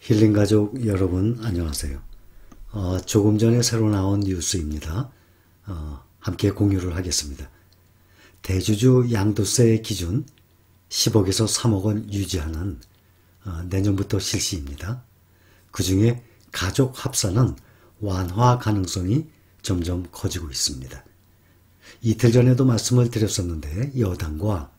힐링가족 여러분 안녕하세요. 조금 전에 새로 나온 뉴스입니다. 함께 공유를 하겠습니다. 대주주 양도세 기준 10억에서 3억 원 유지하는 내년부터 실시입니다. 그 중에 가족 합산은 완화 가능성이 점점 커지고 있습니다. 이틀 전에도 말씀을 드렸었는데 여당과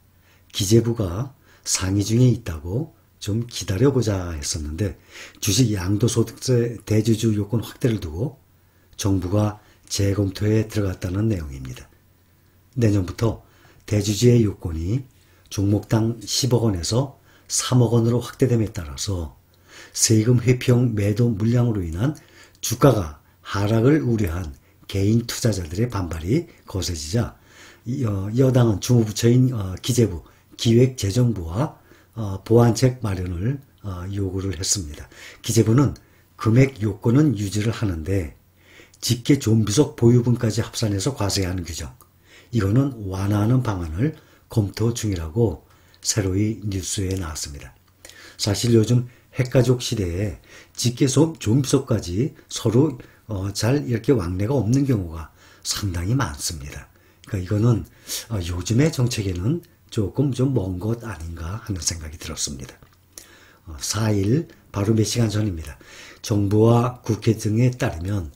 기재부가 상의 중에 있다고 좀 기다려보자 했었는데 주식 양도소득세 대주주 요건 확대를 두고 정부가 재검토에 들어갔다는 내용입니다. 내년부터 대주주의 요건이 종목당 10억 원에서 3억 원으로 확대됨에 따라서 세금 회피형 매도 물량으로 인한 주가가 하락을 우려한 개인 투자자들의 반발이 거세지자 여당은 주무부처인 기재부, 기획재정부와 보완책 마련을 요구를 했습니다. 기재부는 금액 요건은 유지를 하는데 직계 존비속 보유분까지 합산해서 과세하는 규정, 이거는 완화하는 방안을 검토 중이라고 새로이 뉴스에 나왔습니다. 사실 요즘 핵가족 시대에 직계 존비속까지 서로 잘 이렇게 왕래가 없는 경우가 상당히 많습니다. 그러니까 이거는 요즘의 정책에는 조금 좀 먼 것 아닌가 하는 생각이 들었습니다. 4일 바로 몇 시간 전입니다. 정부와 국회 등에 따르면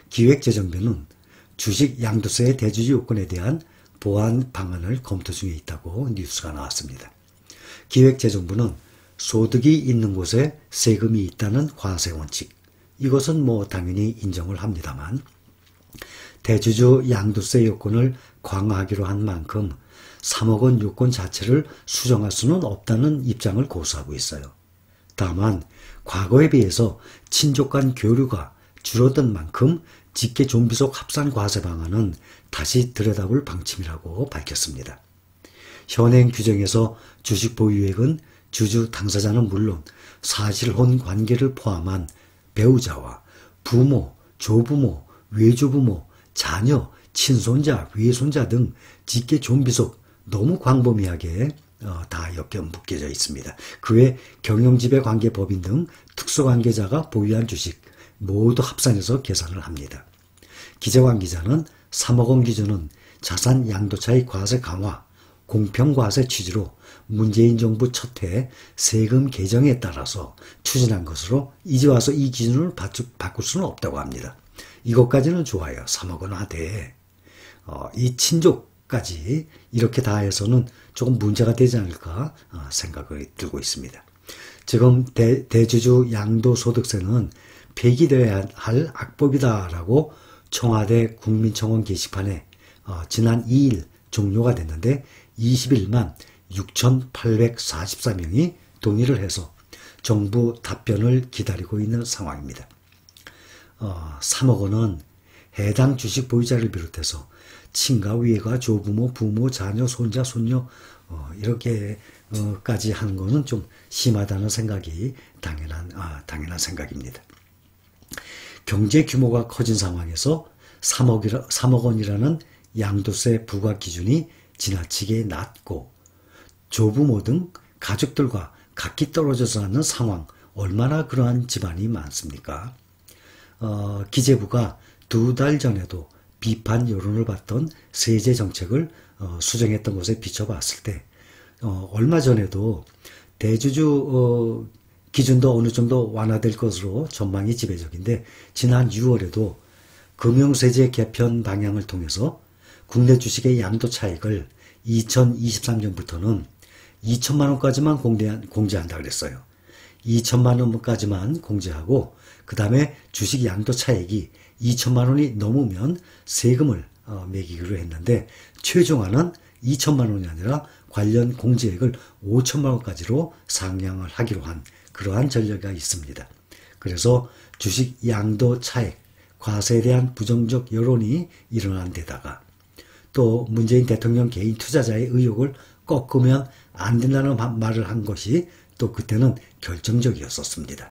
기획재정부는 주식 양도세의 대주주 요건에 대한 보완 방안을 검토 중에 있다고 뉴스가 나왔습니다. 기획재정부는 소득이 있는 곳에 세금이 있다는 과세 원칙, 이것은 당연히 인정을 합니다만 대주주 양도세 요건을 강화하기로 한 만큼 3억 원 요건 자체를 수정할 수는 없다는 입장을 고수하고 있어요. 다만 과거에 비해서 친족 간 교류가 줄어든 만큼 직계 존비속 합산 과세 방안은 다시 들여다볼 방침이라고 밝혔습니다. 현행 규정에서 주식 보유액은 주주 당사자는 물론 사실혼 관계를 포함한 배우자와 부모, 조부모, 외조부모, 자녀, 친손자, 외손자 등 직계 존비속 너무 광범위하게 다 묶여져 있습니다. 그 외 경영지배관계법인 등 특수관계자가 보유한 주식 모두 합산해서 계산을 합니다. 기재관계자는 3억 원 기준은 자산 양도차익 과세 강화, 공평과세 취지로 문재인 정부 첫 해 세금 개정에 따라서 추진한 것으로 이제 와서 이 기준을 바꿀 수는 없다고 합니다. 이것까지는 좋아요. 3억 원 하되 이 친족까지 이렇게 다 해서는 조금 문제가 되지 않을까 생각이 들고 있습니다. 지금 대주주 양도소득세는 폐기되어야 할 악법이다라고 청와대 국민청원 게시판에 지난 2일 종료가 됐는데 21만 6,844명이 동의를 해서 정부 답변을 기다리고 있는 상황입니다. 3억 원은 해당 주식 보유자를 비롯해서 친가, 위가, 조부모, 부모, 자녀, 손자, 손녀 이렇게까지 하는 거는 좀 심하다는 생각이 당연한 생각입니다. 경제 규모가 커진 상황에서 3억 원이라는 양도세 부과 기준이 지나치게 낮고 조부모 등 가족들과 각기 떨어져서 사는 상황, 얼마나 그러한 집안이 많습니까? 기재부가 2달 전에도 비판 여론을 받던 세제 정책을 수정했던 것에 비춰봤을 때 얼마 전에도 대주주 기준도 어느 정도 완화될 것으로 전망이 지배적인데 지난 6월에도 금융세제 개편 방향을 통해서 국내 주식의 양도 차익을 2023년부터는 2천만 원까지만 공제한다 그랬어요. 2천만 원까지만 공제하고 그 다음에 주식 양도 차익이 2천만 원이 넘으면 세금을 매기기로 했는데 최종안은 2천만 원이 아니라 관련 공제액을 5천만 원까지로 상향을 하기로 한 그러한 전략이 있습니다. 그래서 주식 양도 차익 과세에 대한 부정적 여론이 일어난 데다가 또 문재인 대통령 개인 투자자의 의욕을 꺾으면 안 된다는 말을 한 것이 또 그때는 결정적이었었습니다.